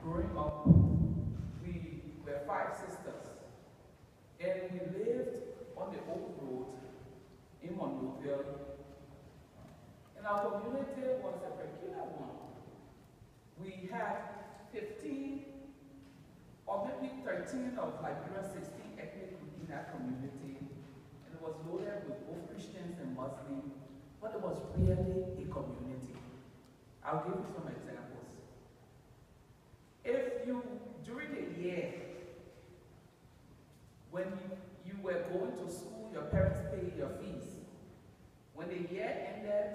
growing up, we were 5 sisters, and we lived on the old road in Monroeville. And our community was a peculiar one. We had 15 or maybe 13 of Liberia 16 ethnic groups in that community, and it was loaded with both Christians and Muslims, but it was really a community. I'll give you some examples. If you, during the year, when you were going to school, your parents paid your fees. When the year ended,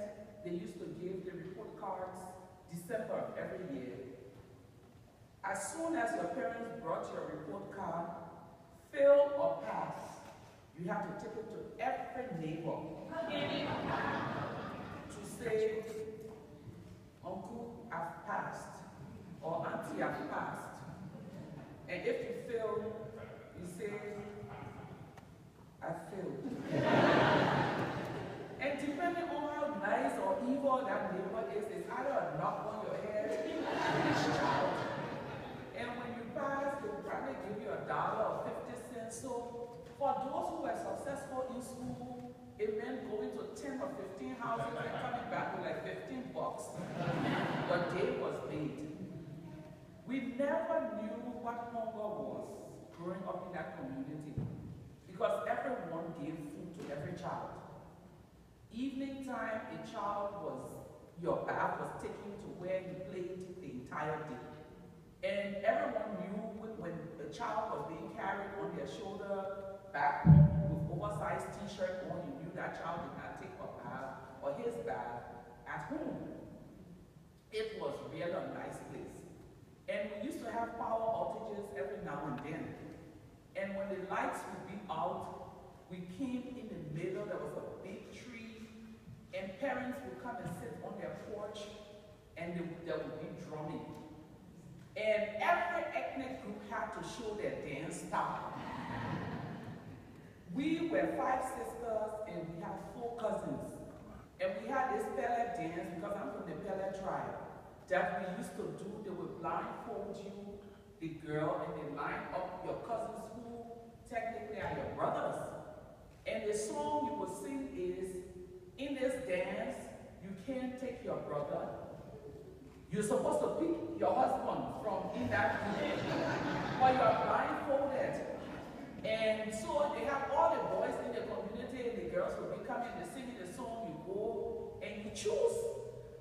they used to give the report cards December of every year. As soon as your parents brought your report card, fail or pass, you have to take it to every neighbor to say, Uncle, I've passed, or Auntie, I've passed. And if you fail, you say, I failed. And depending on how nice or evil that neighbor is, it's either a knock on your head, shout. And when you pass, they'll probably give you $1 or 50 cents. So for those who were successful in school, it meant going to 10 or 15 houses and coming back with like $15. Your day was made. We never knew what hunger was growing up in that community because everyone gave food to every child. Evening time, a child was, your bath was taken to where you played the entire day. And everyone knew when a child was being carried on their shoulder back home with oversized t-shirt on, you knew that child did not take a bath or his bath at home. It was really a nice place. And we used to have power outages every now and then. And when the lights would be out, we came in the middle, there was a big tree, and parents would come and sit on their porch, and there would be drumming. And every ethnic group had to show their dance style. We were 5 sisters, and we had 4 cousins. And we had this Pele dance, because I'm from the Pele tribe, that we used to do. They would blindfold you, the girl, and they line up your cousins who technically are your brothers. And the song you will sing is, in this dance, you can't take your brother. You're supposed to pick your husband from in that group, but you are blindfolded. And so they have all the boys in the community, and the girls will be coming, they sing the song, you go, and you choose.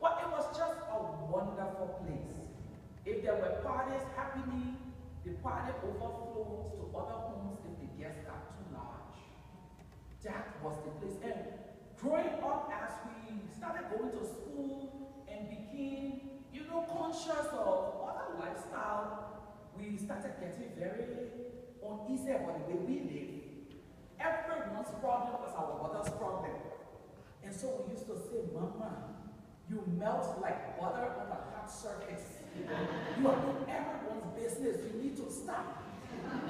But it was just a wonderful place. If there were parties happening, the party overflows to other homes if the guests got too large. That was the place. And growing up, as we started going to school and became, conscious of other lifestyle, we started getting very uneasy about the way we live. Everyone's problem was our mother's problem. And so we used to say, Mama, you melt like butter on a hot surface. You are in everyone's business. You need to stop.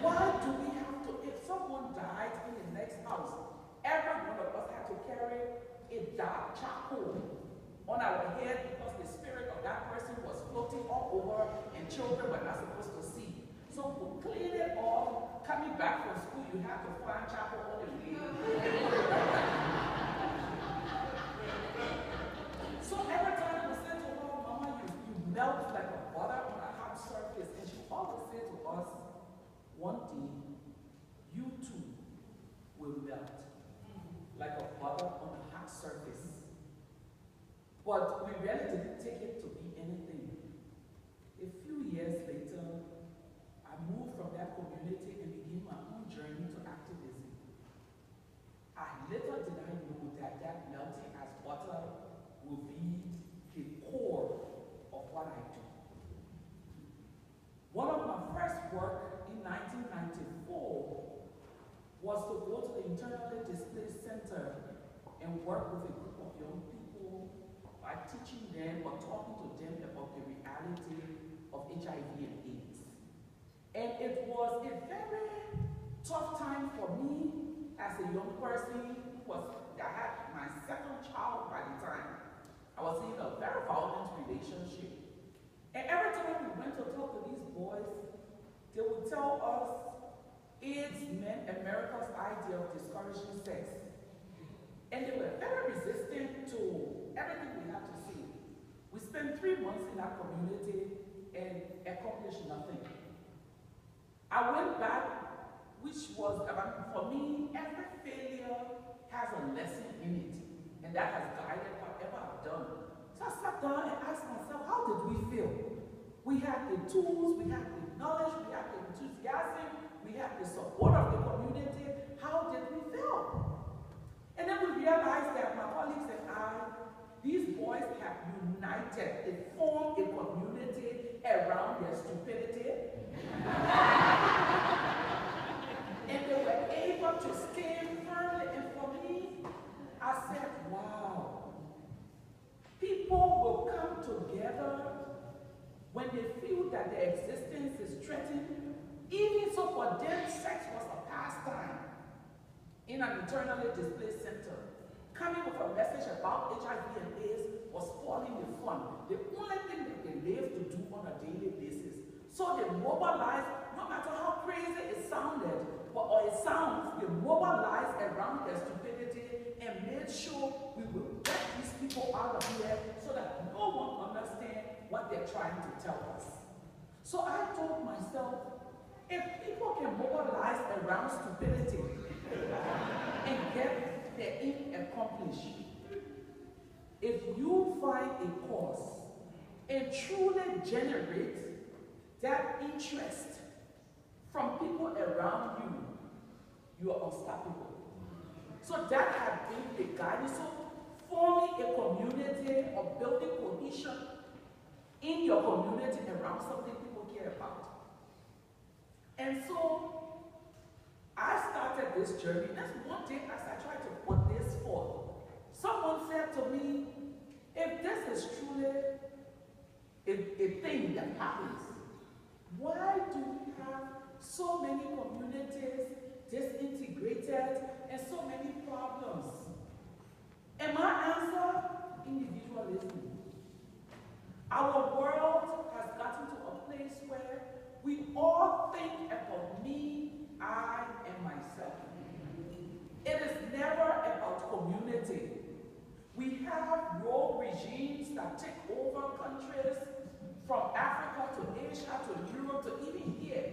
Why do we have to, if someone died in the next house, every one of us had to carry a dark charcoal on our head because the spirit of that person was floating all over and children were not supposed to see. So we clean it off. Coming back from school, you have to find charcoal all the way. So every time we say to her, Mama, you melt like a butter on a hot surface. And she always said to us, one day, you too will melt like a butter on a hot surface. But we really didn't take it to be anything. A few years later, I moved from that community and began my own journey to activism. Little did I know that melting as butter will be the core of what I do. One of my first work in 1994 was to go to the Internally Displaced Center and work with a group of young people by teaching them or talking to them about the reality of HIV and AIDS. And it was a very tough time for me as a young person I had my 2nd child by the time. I was in a very violent relationship. And every time we went to to talk to these boys, they would tell us AIDS meant America's idea of discouraging sex. And they were very resistant to everything we had to see. We spent 3 months in our community and accomplished nothing. I went back, which was, for me, every failure has a lesson in it. And that has guided whatever I've done. So I sat down and asked myself, how did we feel? We had the tools, we had the knowledge, we had the enthusiasm, we had the support of the community. How did we feel? And then we realized that my colleagues and I, these boys have united. They formed a community around their stupidity. And they were able to stand firmly. And for me, I said, wow. People will come together when they feel that their existence is threatened. Even so, for them, sex was a pastime in an internally displaced center. Coming with a message about HIV and AIDS was spoiling the fun. The only thing that they live to do on a daily basis. So they mobilized, no matter how crazy it sounded, or it sounds, they mobilized around their stupidity and made sure we would get these people out of here so that no one understands what they're trying to tell us. So I told myself, if people can mobilize around stupidity and get their aim accomplished, if you find a cause and truly generate that interest from people around you, you are unstoppable. So that has been the guidance. So forming a community or building cohesion in your community around something people care about. And so I started this journey. That's one day as I tried to put this forth. Someone said to me, if this is truly a thing that happens, why do we have so many communities disintegrated and so many problems? And my answer, individualism. Our world has gotten to a place where we all think about me, I, and myself. It is never about community. We have rogue regimes that take over countries from Africa to Asia to Europe to even here.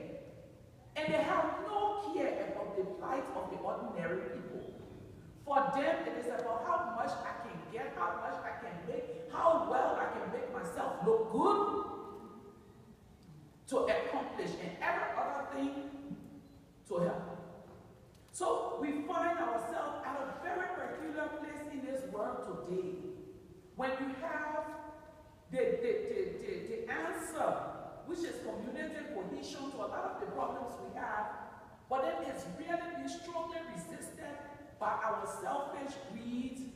And they have no care about the plight of the ordinary people. For them, it is about how much I can get, how much I can make, how well I can make myself look good to accomplish, and every other thing to help. So we find ourselves at a very peculiar place in this world today. When you have the answer, which is community cohesion to a lot of the problems we have, but then it's really been strongly resisted by our selfish greed,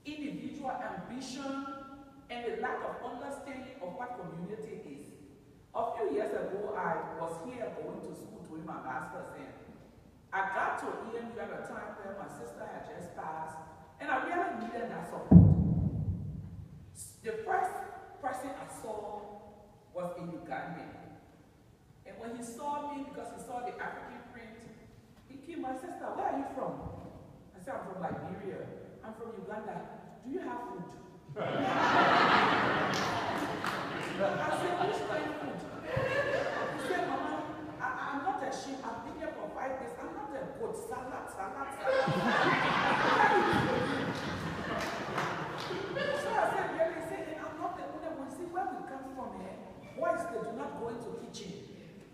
individual ambition, and the lack of understanding of what community is. A few years ago, I was here going to school doing my master's, and I got to EMU at a time where my sister had just passed, and I really needed that support. The first person I saw was a Ugandan. And when he saw me, because he saw the African print, he came, my sister, where are you from? I said, I'm from Liberia. I'm from Uganda. Do you have food? I said, which kind of food? He said, Mama, I'm not ashamed. I've been here for 5 days. I'm not a goat. Salad. So I said, really? He said, I'm not the only one. See, where we come from here, boys, they do not go into kitchen.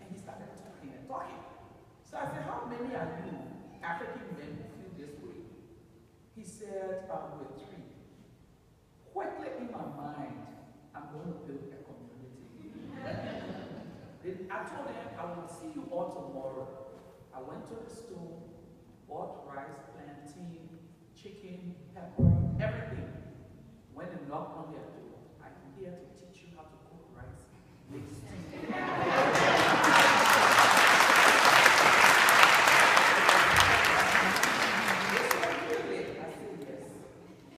And he started talking and talking. So I said, how many are you African men who feel this way? He said, we're 3. Quickly in my mind, I'm going to build a community. Then I told him, I will see you all tomorrow. I went to the store, bought rice, plantain, chicken, pepper,